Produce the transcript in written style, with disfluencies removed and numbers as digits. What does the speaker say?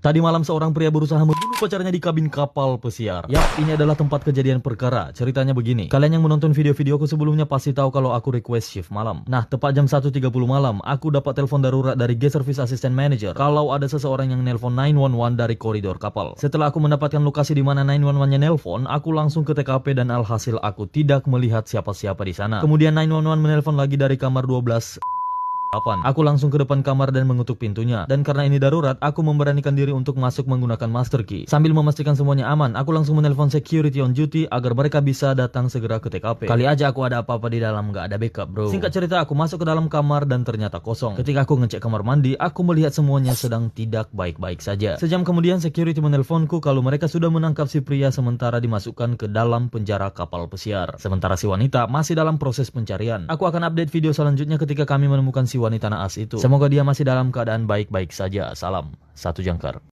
Tadi malam seorang pria berusaha membunuh pacarnya di kabin kapal pesiar. Yap, ini adalah tempat kejadian perkara. Ceritanya begini. Kalian yang menonton video-videoku sebelumnya pasti tahu kalau aku request shift malam. Nah, tepat jam 1.30 malam, aku dapat telepon darurat dari Guest Service Assistant Manager kalau ada seseorang yang nelpon 911 dari koridor kapal. Setelah aku mendapatkan lokasi di mana 911-nya nelpon, aku langsung ke TKP dan alhasil aku tidak melihat siapa-siapa di sana. Kemudian 911 menelpon lagi dari kamar 12. Aku langsung ke depan kamar dan mengetuk pintunya. Dan karena ini darurat, aku memberanikan diri untuk masuk menggunakan master key. Sambil memastikan semuanya aman, aku langsung menelpon security on duty agar mereka bisa datang segera ke TKP. Kali aja aku ada apa-apa di dalam, nggak ada backup, bro. Singkat cerita, aku masuk ke dalam kamar dan ternyata kosong. Ketika aku ngecek kamar mandi, aku melihat semuanya sedang tidak baik-baik saja. Sejam kemudian, security menelponku kalau mereka sudah menangkap si pria sementara dimasukkan ke dalam penjara kapal pesiar. Sementara si wanita masih dalam proses pencarian. Aku akan update video selanjutnya ketika kami menemukan si wanita naas itu. Semoga dia masih dalam keadaan baik-baik saja. Salam, satu jangkar.